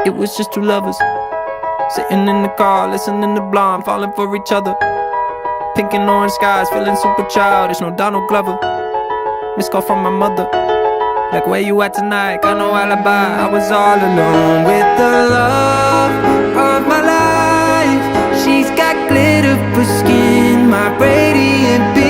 It was just two lovers sitting in the car, listening to Blonde, falling for each other. Pink and orange skies, feeling super childish, no Donald Glover. Missed call from my mother, like, where you at tonight? Got no alibi. I was all alone with the love of my life. She's got glitter for skin, my radiant beauty.